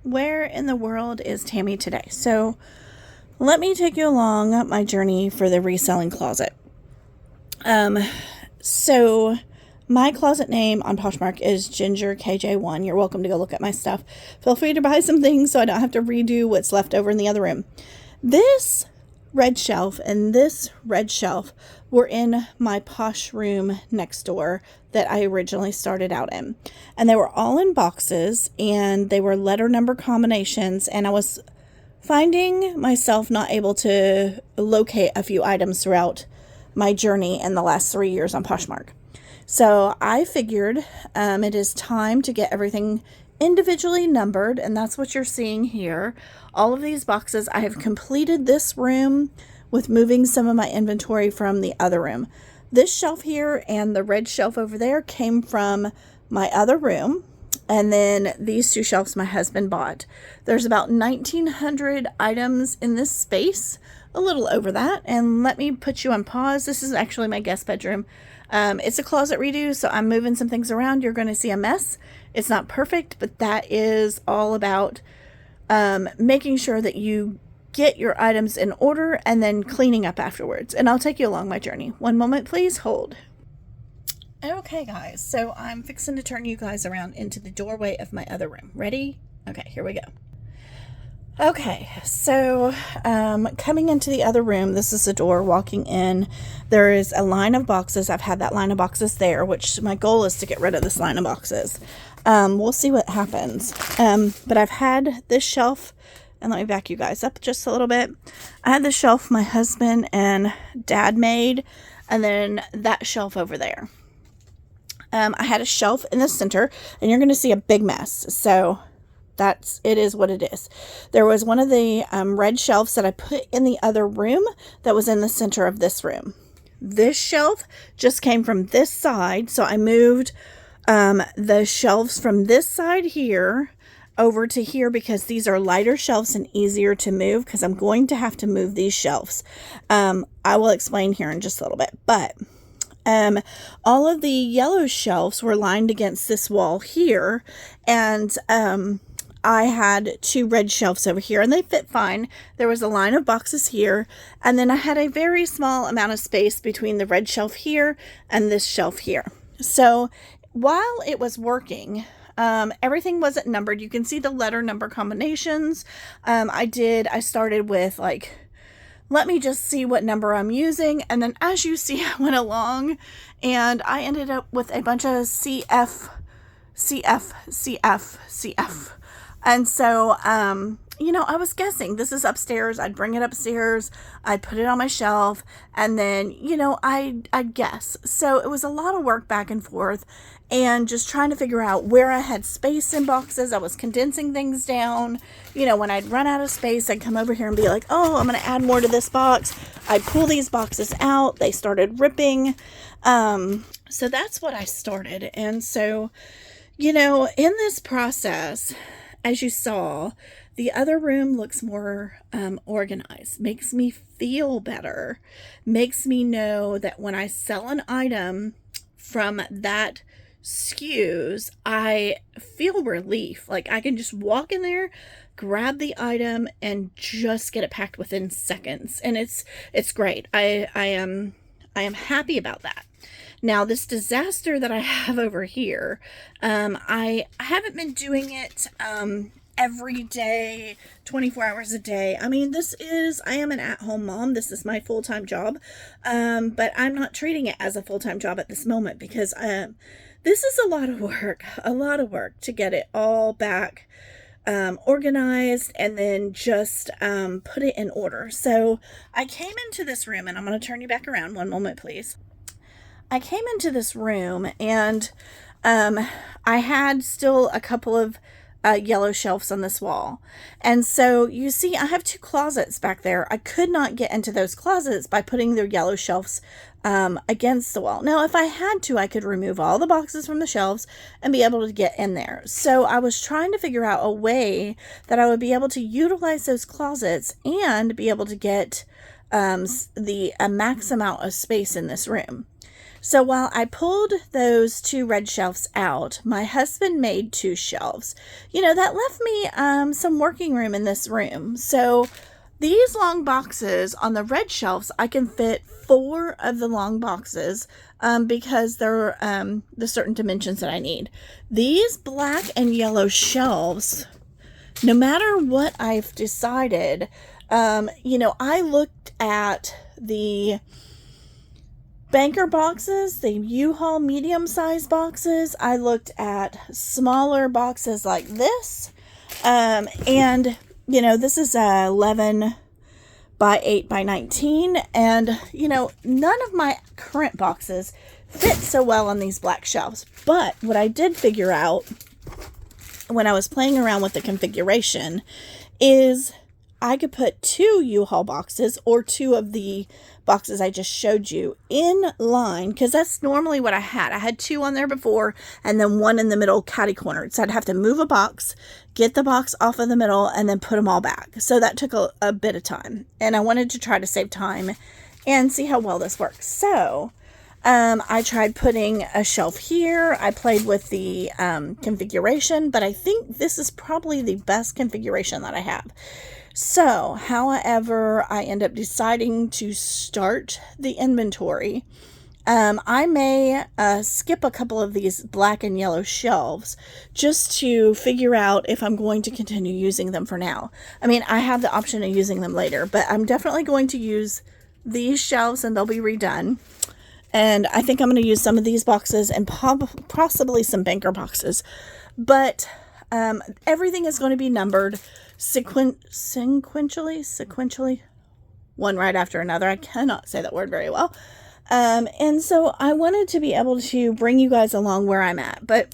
where in the world is Tammy today? So let me take you along my journey for the reselling closet. So my closet name on Poshmark is Ginger KJ1. You're welcome to go look at my stuff. Feel free to buy some things so I don't have to redo what's left over in the other room. This red shelf and this red shelf were in my posh room next door that I originally started out in. And they were all in boxes and they were letter number combinations, and I was finding myself not able to locate a few items throughout my journey in the last 3 years on Poshmark. So I figured it is time to get everything individually numbered, and that's what you're seeing here. All of these boxes, I have completed this room with moving some of my inventory from the other room. This shelf here and the red shelf over there came from my other room, and then these two shelves my husband bought. There's about 1,900 items in this space, a little over that. And let me put you on pause. This is actually my guest bedroom. It's a closet redo, so I'm moving some things around. You're going to see a mess. It's not perfect, but that is all about making sure that you get your items in order and then cleaning up afterwards. And I'll take you along my journey. One moment, please hold. Okay, guys, so I'm fixing to turn you guys around into the doorway of my other room. Ready? Okay, here we go. Okay, so coming into the other room, this is the door. Walking in, there is a line of boxes. I've had that line of boxes there, which my goal is to get rid of this line of boxes. We'll see what happens. But I've had this shelf, and let me back you guys up just a little bit. I had this shelf my husband and dad made, and then that shelf over there. I had a shelf in the center, and you're going to see a big mess. So it is what it is. There was one of the red shelves that I put in the other room that was in the center of this room. This shelf just came from this side, so I moved the shelves from this side here over to here because these are lighter shelves and easier to move, because I'm going to have to move these shelves. I will explain here in just a little bit, but all of the yellow shelves were lined against this wall here, and I had two red shelves over here, and they fit fine. There was a line of boxes here, and then I had a very small amount of space between the red shelf here and this shelf here. So while it was working, everything wasn't numbered. You can see the letter number combinations. I started with let me just see what number I'm using. And then as you see, I went along and I ended up with a bunch of CF. And so, I was guessing this is upstairs. I'd bring it upstairs. I'd put it on my shelf, and then, I'd guess. So it was a lot of work back and forth and just trying to figure out where I had space in boxes. I was condensing things down. When I'd run out of space, I'd come over here and be like, oh, I'm going to add more to this box. I'd pull these boxes out. They started ripping. So that's what I started. And so, in this process, as you saw, the other room looks more organized, makes me feel better, makes me know that when I sell an item from that SKUs, I feel relief. Like I can just walk in there, grab the item, and just get it packed within seconds. And it's great. I am happy about that. Now, this disaster that I have over here, I haven't been doing it every day, 24 hours a day. I mean, I am an at-home mom. This is my full-time job, but I'm not treating it as a full-time job at this moment because this is a lot of work to get it all back organized and then just put it in order. So I came into this room, and I'm going to turn you back around. One moment, please. I came into this room, and I had still a couple of yellow shelves on this wall. And so you see, I have two closets back there. I could not get into those closets by putting the yellow shelves against the wall. Now, if I had to, I could remove all the boxes from the shelves and be able to get in there. So I was trying to figure out a way that I would be able to utilize those closets and be able to get a max amount of space in this room. So while I pulled those 2 red shelves out, my husband made 2 shelves. That left me some working room in this room. So these long boxes on the red shelves, I can fit 4 of the long boxes because they're the certain dimensions that I need. These black and yellow shelves, no matter what I've decided, I looked at the banker boxes, the U-Haul medium-sized boxes. I looked at smaller boxes like this. And, this is 11 by 8 by 19. And, none of my current boxes fit so well on these black shelves. But what I did figure out when I was playing around with the configuration is I could put 2 U-Haul boxes or 2 of the boxes I just showed you in line, because that's normally what I had. I had 2 on there before and then 1 in the middle catty cornered. So I'd have to move a box, get the box off of the middle, and then put them all back. So that took a bit of time, and I wanted to try to save time and see how well this works. So I tried putting a shelf here. I played with the configuration, but I think this is probably the best configuration that I have. So, however, I end up deciding to start the inventory. I may skip a couple of these black and yellow shelves just to figure out if I'm going to continue using them for now. I mean, I have the option of using them later, but I'm definitely going to use these shelves and they'll be redone. And I think I'm going to use some of these boxes and possibly some banker boxes. But everything is going to be numbered sequentially, one right after another. I cannot say that word very well. And so I wanted to be able to bring you guys along where I'm at. But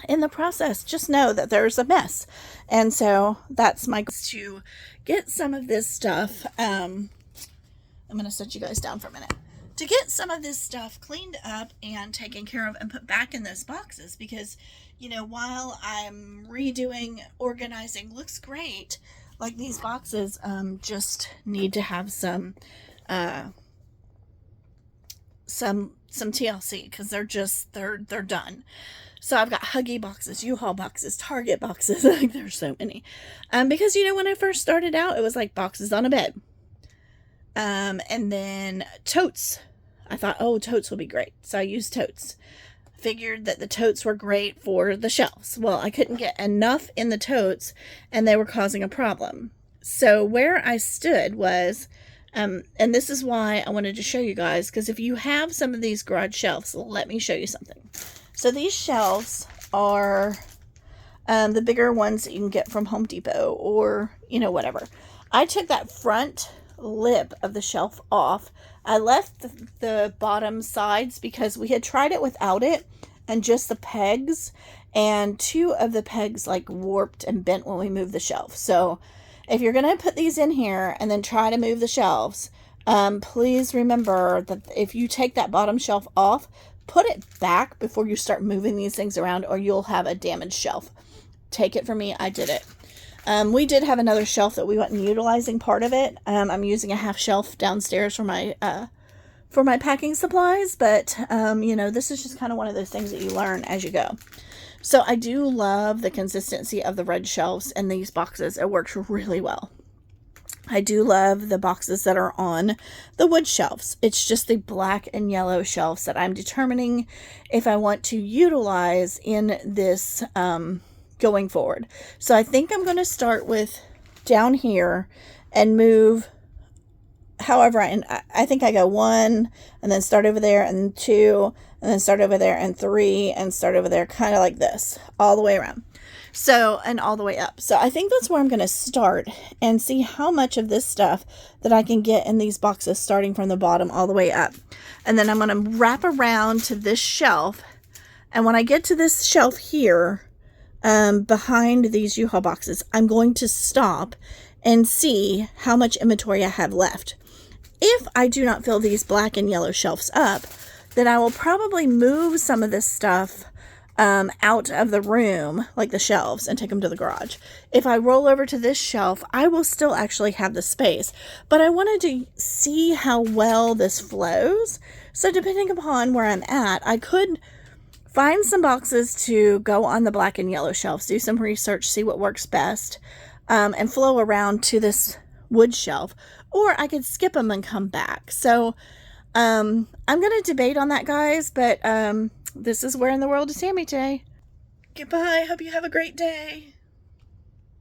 in the process, just know that there's a mess. And so that's my goal, to get some of this stuff. I'm going to set you guys down for a minute. To get some of this stuff cleaned up and taken care of and put back in those boxes, because while I'm redoing, organizing, looks great, like these boxes just need to have some TLC, because they're done. So I've got Huggy boxes, U-Haul boxes, Target boxes. Like, there's so many. Because when I first started out, it was like boxes on a bed. And then totes. I thought, totes will be great. So I used totes. Figured that the totes were great for the shelves. Well, I couldn't get enough in the totes, and they were causing a problem. So where I stood was, and this is why I wanted to show you guys, because if you have some of these garage shelves, let me show you something. So these shelves are the bigger ones that you can get from Home Depot or, whatever. I took that front lip of the shelf off. I left the bottom sides because we had tried it without it and just the pegs, and 2 of the pegs like warped and bent when we moved the shelf. So if you're going to put these in here and then try to move the shelves, please remember that if you take that bottom shelf off, put it back before you start moving these things around, or you'll have a damaged shelf. Take it from me, I did it. We did have another shelf that we wasn't utilizing part of it. I'm using a half shelf downstairs for my packing supplies, but this is just kind of one of those things that you learn as you go. So I do love the consistency of the red shelves in these boxes. It works really well. I do love the boxes that are on the wood shelves. It's just the black and yellow shelves that I'm determining if I want to utilize in this going forward. So I think I'm going to start with down here and move however I think I go 1 and then start over there and 2 and then start over there and 3 and start over there, kind of like this all the way around. So, and all the way up. So I think that's where I'm going to start and see how much of this stuff that I can get in these boxes starting from the bottom all the way up. And then I'm going to wrap around to this shelf. And when I get to this shelf here, behind these U-Haul boxes, I'm going to stop and see how much inventory I have left. If I do not fill these black and yellow shelves up, then I will probably move some of this stuff out of the room, like the shelves, and take them to the garage. If I roll over to this shelf, I will still actually have the space, but I wanted to see how well this flows. So depending upon where I'm at, I could find some boxes to go on the black and yellow shelves, do some research, see what works best, and flow around to this wood shelf, or I could skip them and come back. So I'm going to debate on that, guys, but this is Where in the World is Tammy today. Goodbye. Hope you have a great day.